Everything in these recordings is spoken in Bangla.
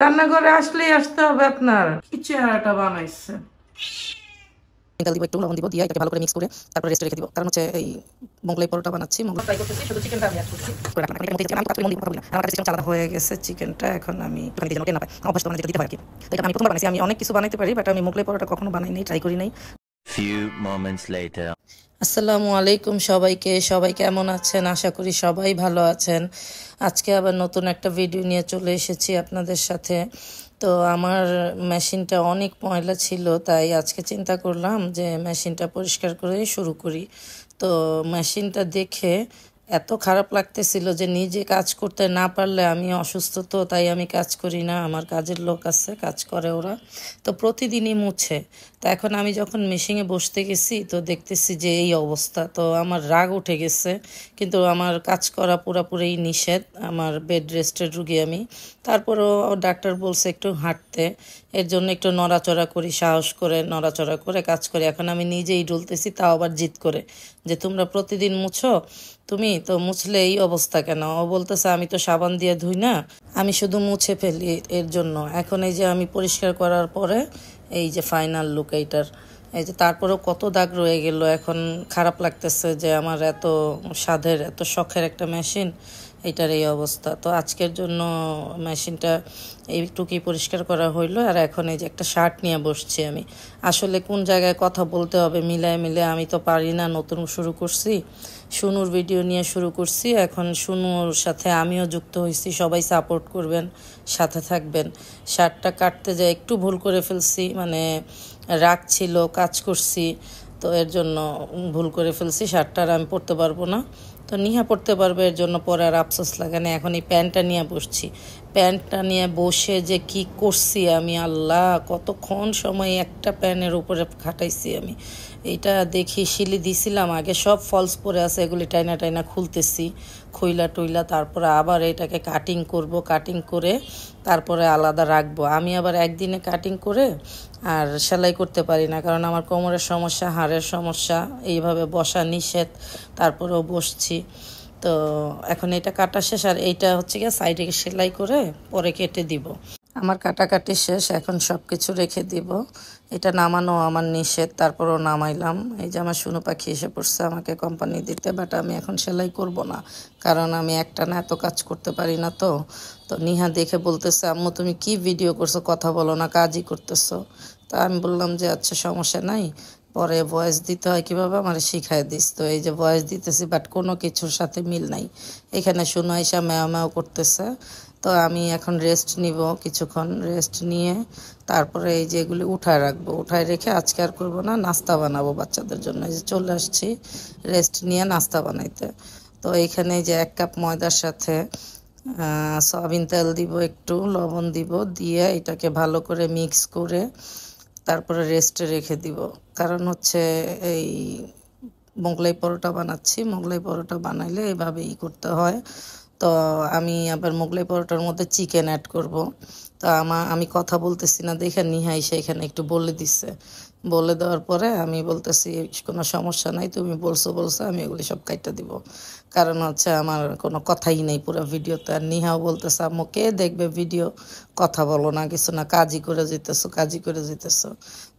রান্নাঘরে আসলেই আসতে হবে আপনার। কি চেহারাটা বানাইছে? তেল দিব, একটু লবণ দিব, দিয়ে এটাকে ভালো করে মিক্স করে তারপর রেস্টে রেখে দিব। কারণ হচ্ছে এই মোগলাই পরোটা বানাচ্ছি, মোগলাই ফ্রাই করতেছি, শুধু চিকেনটা আমি অ্যাড করছি করে রাখলাম। এটার মধ্যে আমি পাত্রে মন দিব কথা বলি না, আমার কাছে চিকেন আলাদা হয়ে গেছে চিকেনটা। এখন আমি একটুখানি দিয়ে যেন না পাই, অভ্যাস তো মানে যেটা দিতে হয় আর কি। তো এটা আমি প্রথমবার বানাইছি। আমি অনেক কিছু বানাইতে পারি, বাট আমি মোগলাই পরোটা কখনো বানাই নাই, ট্রাই করি নাই। Few moments later. আসসালামু আলাইকুম সবাইকে। সবাই কেমন আছেন? আশা করি সবাই ভালো আছেন। আজকে আবার নতুন একটা ভিডিও নিয়ে চলে এসেছি আপনাদের সাথে। তো আমার মেশিনটা অনেক ময়লা ছিল, তাই আজকে চিন্তা করলাম যে মেশিনটা পরিষ্কার করে শুরু করি। তো মেশিনটা দেখে এত খারাপ লাগতেছিল যে নিজে কাজ করতে না পারলে, আমি অসুস্থ তো তাই আমি কাজ করি না, আমার কাজের লোক আছে, কাজ করে ওরা, তো প্রতিদিনই মুছে। তো এখন আমি যখন মেশিনে বসতে গেছি তো দেখতেছি যে এই অবস্থা, তো আমার রাগ উঠে গেছে। কিন্তু আমার কাজ করা পুরোপুরি নিষেধ, আমার বেড রেস্টের রুগী আমি। তারপরও ডাক্তার বলছে একটু হাঁটতে, এর জন্য একটু নড়াচড়া করি, সাহস করে নড়াচড়া করে কাজ করি। এখন আমি নিজেই ডুলতেছি, তাও আবার জিদ করে যে তোমরা প্রতিদিন মুছো, তুমি তো মুছলে এই অবস্থা কেন? ও বলতেছে আমি তো সাবান দিয়ে ধুই না, আমি শুধু মুছে ফেলি এর জন্য। এখন এই যে আমি পরিষ্কার করার পরে এই যে ফাইনাল লুক এইটার, এই যে তারপরেও কত দাগ রয়ে গেল। এখন খারাপ লাগতেছে যে আমার এত স্বাদের, এত শখের একটা মেশিন, এইটার এই অবস্থা। তো আজকের জন্য মেশিনটা এইটুকুই পরিষ্কার করা হইলো। আর এখন এই যে একটা শার্ট নিয়ে বসছি আমি। আসলে কোন জায়গায় কথা বলতে হবে মিলায় মিলে আমি তো পারি না, নতুন শুরু করছি, শুনুর ভিডিও নিয়ে শুরু করছি। এখন শুনুর সাথে আমিও যুক্ত হয়েছি, সবাই সাপোর্ট করবেন, সাথে থাকবেন। শার্টটা কাটতে যাই একটু ভুল করে ফেলছি, মানে রাগ ছিল, কাজ করছি, তো এর জন্য ভুল করে ফেলছি। শার্টটা আর আমি পরতে পারবো না, তো নিহা পড়তে পারবে, এর জন্য পরে আর আফসোস লাগে না। এখন এই প্যান্টটা নিয়ে বসছি, প্যান্টটা নিয়ে বসে যে কি করছি আমি, আল্লাহ কতক্ষণ সময় একটা প্যান্টের উপরে খাটাইছি আমি। এইটা দেখি শিলি দিছিলাম আগে, সব ফলস পরে আছে, এগুলি টাইনা টাইনা খুলতেছি, খুইলা টুইলা তারপরে আবার এটাকে কাটিং করব, কাটিং করে তারপরে আলাদা রাখবো। আমি আবার একদিনে কাটিং করে আর সেলাই করতে পারি না, কারণ আমার কোমরের সমস্যা, হাড়ের সমস্যা, এইভাবে বসা নিষেধ, তারপরেও বসছি। তো এখন এটা কাটা শেষ, আর এইটা হচ্ছে গিয়ে সাইডে সেলাই করে পরে কেটে দিব। আমার কাটাকাটি শেষ, এখন সব কিছু রেখে দিব। এটা নামানো আমার নিষেধ, তারপরও নামাইলাম। এই যে আমার শুনু পাখি এসে পড়ছে আমাকে কোম্পানি দিতে, বাট আমি এখন সেলাই করব না, কারণ আমি একটা না এত কাজ করতে পারি না। তো তো নিহা দেখে বলতেছে আম্মু তুমি কি ভিডিও করছো, কথা বলো না, কাজই করতেছো। তা আমি বললাম যে আচ্ছা সমস্যা নাই, পরে ভয়েস দিতে হয় কীভাবে আমার শিখাই দিস। তো এই যে ভয়েস দিতেছি, বাট কোনো কিছুর সাথে মিল নাই। এখানে শুনো আইসা ম্যাও ম্যাও করতেছে। তো আমি এখন রেস্ট নিব, কিছুক্ষণ রেস্ট নিয়ে তারপরে এই যে এগুলি উঠায় রাখবো, উঠায় রেখে আজকে আর করবো না, নাস্তা বানাবো বাচ্চাদের জন্য। এই যে চলে আসছি রেস্ট নিয়ে নাস্তা বানাইতে। তো এইখানে যে 1 কাপ ময়দার সাথে সয়াবিন তেল দিব, একটু লবণ দিব, দিয়ে এটাকে ভালো করে মিক্স করে তারপরে রেস্টে রেখে দিব। কারণ হচ্ছে এই মোগলাই পরোটা বানাচ্ছি, মোগলাই পরোটা বানাইলে এইভাবেই করতে হয়। তো আমি আবার মোগলাই পরোটার মধ্যে চিকেন অ্যাড করব। তো আমি কথা বলতেছি না দেখে নিহাই সেখানে একটু বলে দিচ্ছে। বলে দেওয়ার পরে আমি বলতেছি কোনো সমস্যা নাই, তুমি বলছো আমি এগুলি সব কাইটা দিব। কারণ হচ্ছে আমার কোনো কথাই নেই পুরো ভিডিওতে। আর নিহাও বলতেছে আম্মু কে দেখবে ভিডিও, কথা বলো না, কিছু না, কাজই করে যেতেছো।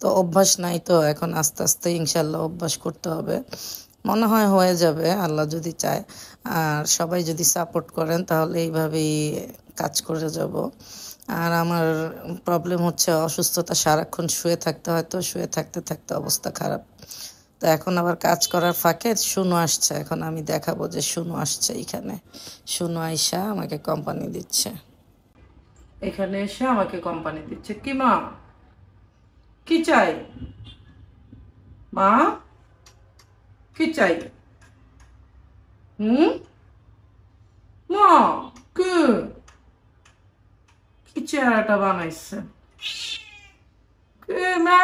তো অভ্যাস নাই, তো এখন আস্তে আস্তে ইনশাল্লাহ অভ্যাস করতে হবে। মনে হয় হয়ে যাবে আল্লাহ যদি চায়, আর সবাই যদি সাপোর্ট করেন তাহলে এইভাবেই কাজ করে যাব। আর আমার প্রবলেম হচ্ছে অসুস্থতা, সারাক্ষণ শুয়ে থাকতে হয়, তো শুয়ে থাকতে থাকতে অবস্থা খারাপ। তো এখন আবার কাজ করার ফাঁকে শুনু আসছে, এখন আমি দেখাবো যে শুনু আসছে। এইখানে শুনু আইসা আমাকে কোম্পানি দিচ্ছে, এখানে এসে আমাকে কোম্পানি দিচ্ছে। কি মা, কি চাই? মা, কি চাই? হুম, মা, কি কি চেহারাটা বানাইছে? কে মা?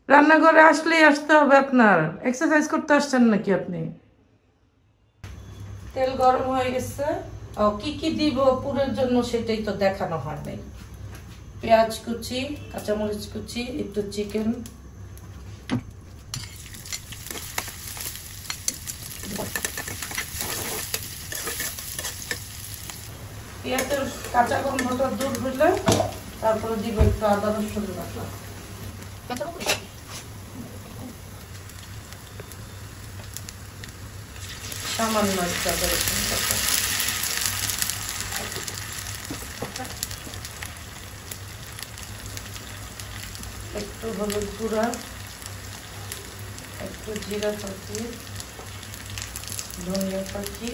রান্নাঘরে আসলেই আসতে হবে আপনার। এক্সারসাইজ করতে আসছেন নাকি আপনি? তেল গরম হয়ে গেছে। ও কি কি দিব পুরের জন্য সেটাই তো দেখানো হয় নাই। পেঁয়াজ কুচি, কাঁচামরিচ কুচি, একটু চিকেন, পেঁয়াজের কাঁচা গন্ধটা দূর হইলে তারপরে দিব একটু আদা রসুন বাটা। সামান্য একটু আদা রসুন বাটা, একটু হলুদ গুঁড়া, একটু জিরা পাখি, ধনিয়া পাখি,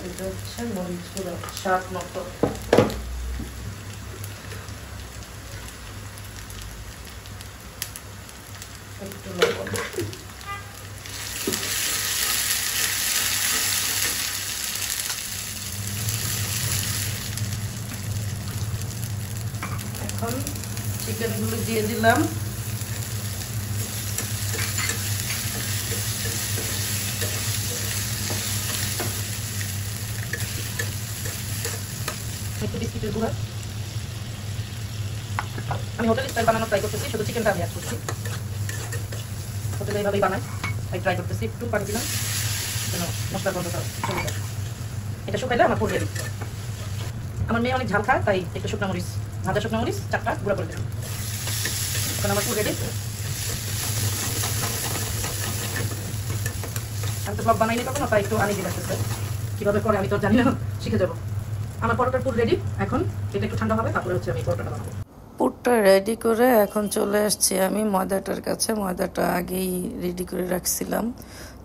এটা হচ্ছে মরিচ গুঁড়া স্বাদ মতো, একটু লবণ। এখন চিকেনগুলো দিয়ে দিলাম। একটু বিস্কিটের গুঁড়া, আমি হোটেল স্টাইল বানানোর ট্রাই করতেছি, শুধু চিকেনটা আমি অ্যাড করছি। হোটেলে এইভাবেই বানাই, তাই ট্রাই করতেছি। একটু পানি দিলাম যেন মশলার গন্ধটা চলে যায়। এটা শুকাইলে আমার পুরো রেডি। আমার মেয়ে অনেক ঝাল খায়, তাই একটু শুকনো মরিচ, ভাজা শুকনো মরিচ 4টা গুঁড়া করে দিলাম। এখন আমার পুরো রেডি। আমি তো ব্লগ বানাইনি কখনো, তাই একটু আনি দিয়ে রাখতেছে। কীভাবে করে আমি তো জানি না, শিখে যাবো। আমার পরোটার পুর রেডি। এখন এটা একটু ঠান্ডা হবে, তারপরে হচ্ছে আমি পরোটাটা বানাবো। পুরটা রেডি করে এখন চলে আসছি আমি ময়দাটার কাছে। ময়দাটা আগেই রেডি করে রাখছিলাম,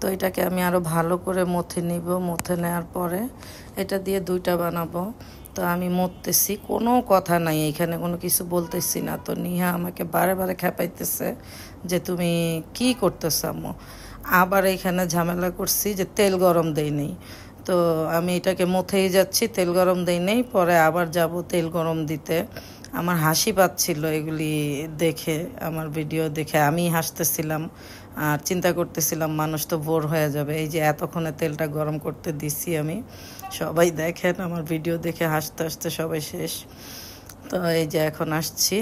তো এটাকে আমি আরও ভালো করে মথে নিব। মথে নেওয়ার পরে এটা দিয়ে 2টা বানাবো। তো আমি মথতেছি, কোনো কথা নাই এখানে, কোনো কিছু বলতেছি না। তো নিহা আমাকে বারে বারে খেপাইতেছে যে তুমি কি করতেছ আম্মু। আবার এখানে ঝামেলা করছি যে তেল গরম দেই নেই। তো আমি এটাকে মথেই যাচ্ছি, তেল গরম দেই নেই, পরে আবার যাব তেল গরম দিতে। আমার হাসি পাচ্ছিল এগুলি দেখে, আমার ভিডিও দেখে আমি হাসতেছিলাম আর চিন্তা করতেছিলাম মানুষ তো বোর হয়ে যাবে। এই যে এতক্ষণে তেলটা গরম করতে দিছি আমি, সবাই দেখেন আমার ভিডিও দেখে হাসতে হাসতে সবাই শেষ। তো এই যে এখন আসছি,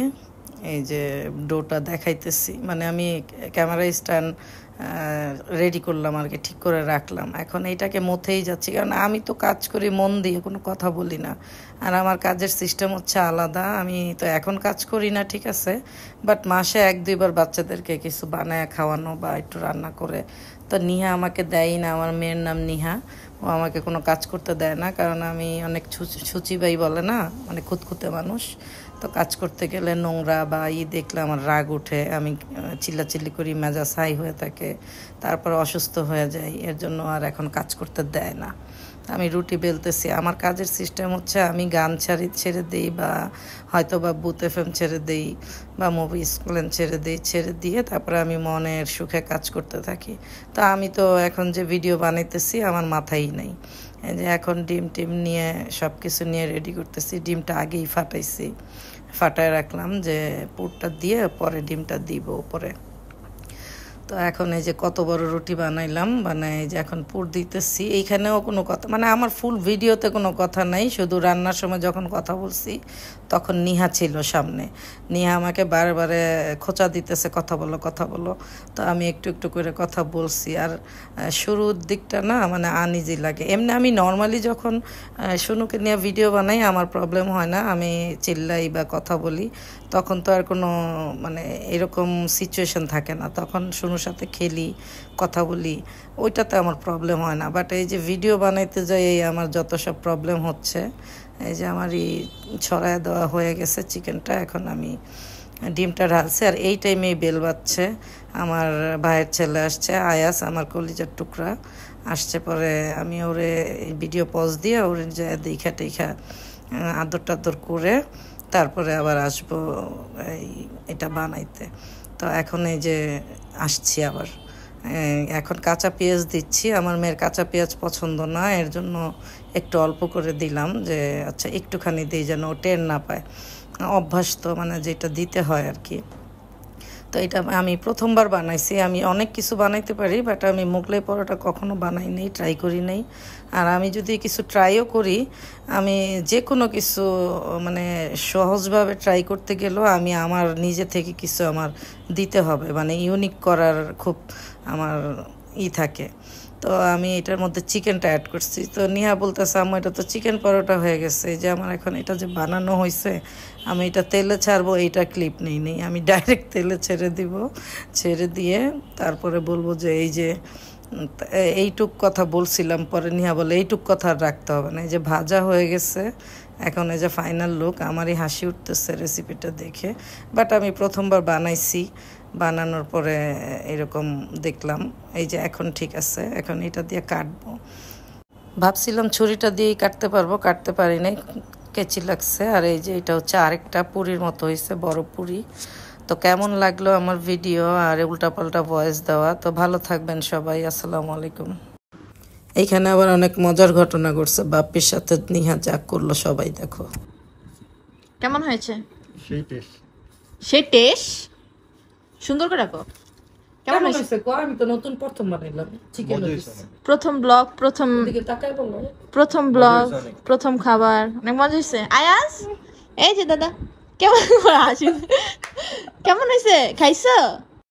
এই যে ডোটা দেখাইতেছি, মানে আমি ক্যামেরা স্ট্যান্ড রেডি করলাম আর কি, ঠিক করে রাখলাম। এখন এইটাকে মথেই যাচ্ছি, কারণ আমি তো কাজ করি মন দিয়ে, কোনো কথা বলি না। আর আমার কাজের সিস্টেম হচ্ছে আলাদা। আমি তো এখন কাজ করি না, ঠিক আছে, বাট মাসে 1-2 বার বাচ্চাদেরকে কিছু বানায় খাওয়ানো বা একটু রান্না করে। তো নিহা আমাকে দেয় না, আমার মেয়ের নাম নিহা, ও আমাকে কোনো কাজ করতে দেয় না, কারণ আমি অনেক ছুচিবাই বলে না, মানে খুঁতখুঁতে মানুষ। তো কাজ করতে গেলে নোংরা বা দেখলে আমার রাগ উঠে, আমি চিল্লাচিল্লি করি, মেজাজ হাই হয়ে থাকে, তারপর অসুস্থ হয়ে যাই। এর জন্য আর এখন কাজ করতে দেয় না। আমি রুটি বেলতেছি। আমার কাজের সিস্টেম হচ্ছে আমি গান ছেড়ে দিই, বা হয়তো বা বুথ FM ছেড়ে দিই, বা মুভি স্কুলেন ছেড়ে দিয়ে তারপরে আমি মনের সুখে কাজ করতে থাকি। তো আমি তো এখন যে ভিডিও বানাইতেছি আমার মাথায় নেই। এই যে এখন ডিম নিয়ে সব কিছু নিয়ে রেডি করতেছি। ডিমটা আগেই ফাটায় রাখলাম, যে পুরটা দিয়ে পরে ডিমটা দিব উপরে। তো এখন এই যে কত বড় রুটি বানাইলাম, এই যে এখন পুর দিতেছি। এইখানেও কোনো কথা, মানে আমার ফুল ভিডিওতে কোনো কথা নাই, শুধু রান্নার সময় যখন কথা বলছি তখন নিহা ছিল সামনে। নিহা আমাকে বারে বারে খোঁচা দিতেছে, কথা বলো। তো আমি একটু একটু করে কথা বলছি। আর শুরুর দিকটা না মানে আনইজি লাগে। এমনি আমি নর্মালি যখন শুনুকে নিয়ে ভিডিও বানাই আমার প্রবলেম হয় না, আমি চিল্লাই বা কথা বলি, তখন তো আর কোনো মানে এরকম সিচুয়েশন থাকে না। তখন শুনুর সাথে খেলি, কথা বলি, ওইটাতে আমার প্রবলেম হয় না। বাট এই যে ভিডিও বানাইতে যাই এই আমার যত সব প্রবলেম হচ্ছে। এই যে আমার এই ছড়ায় দেওয়া হয়ে গেছে চিকেনটা, এখন আমি ডিমটা ঢালছি। আর এই টাইমে বেল বাজছে, আমার ভাইয়ের ছেলে আসছে, আয়াস, আমার কলিজার টুকরা আসছে। পরে আমি ওরে ভিডিও পজ দিয়ে ওরে যে দেখা টেখা আদর টাদর করে তারপরে আবার আসবো এটা বানাইতে। তো এখন এই যে আসছি আবার, এখন কাঁচা পেঁয়াজ দিচ্ছি। আমার মেয়ের কাঁচা পেঁয়াজ পছন্দ না, এর জন্য একটু অল্প করে দিলাম, যে আচ্ছা একটুখানি দিই যেন ও টের না পায়। অভ্যাস তো, মানে যেটা দিতে হয় আর কি। তো এটা আমি প্রথমবার বানাইছি। আমি অনেক কিছু বানাইতে পারি, বাট আমি মোগলাই পরোটা কখনো বানাই নেই, ট্রাই করি নাই। আর আমি যদি কিছু ট্রাইও করি, আমি যে কোনো কিছু মানে সহজভাবে ট্রাই করতে গেলেও আমি আমার নিজে থেকে কিছু আমার দিতে হবে, মানে ইউনিক করার খুব আমার থাকে। তো তো আমি এটার মধ্যে চিকেনটা অ্যাড করছি। তো নিহা বলতেছে আম্মু এটা তো চিকেন পরোটা হয়ে গেছে, এই যে আমার এখন এটা যে বানানো হয়েছে আমি এটা তেলে ছাড়বো, এইটা ক্লিপ নেই আমি ডাইরেক্ট তেলে ছেড়ে দিব, ছেড়ে দিয়ে তারপরে বলবো যে এই যে এইটুক কথা বলছিলাম। পরে নিহা বলে এইটুক কথা আর রাখতে হবে না, এই যে ভাজা হয়ে গেছে। এখন এই যে ফাইনাল লুক, আমারই হাসি উঠতেছে রেসিপিটা দেখে। বাট আমি প্রথমবার বানাইছি, বানানোর পরে এরকম দেখলাম। এই যে এখন ঠিক আছে, এখন এটা দিয়ে কাটবো। ভাবছিলাম ছুরিটা দিয়েই কাটতে পারবো, কাটতে পারি নাই, কেচি লাগছে। আর এই যে এটা হচ্ছে আরেকটা পুরির মতো হয়েছে, বড় পুরি। তো কেমন লাগলো আমার ভিডিও আর উল্টাপাল্টা ভয়েস দেওয়া? তো ভালো থাকবেন সবাই, আসসালামু আলাইকুম। এইখানে আবার অনেক মজার ঘটনা ঘটছে, বাপ্পির সাথে নিহা যা করলো সবাই দেখো। কেমন হয়েছে? সেই টেস্ট সুন্দর করে রাখো। কেমন হয়েছে কো? আমি তো নতুন প্রথম বানাইলাম চিকেন। প্রথম ব্লগ, প্রথম ব্লগ, প্রথম খাবার, অনেক মজা হয়েছে। আয়াস, এই যে দাদা, কেমন হাসি, কেমন হয়েছে? খাইছো?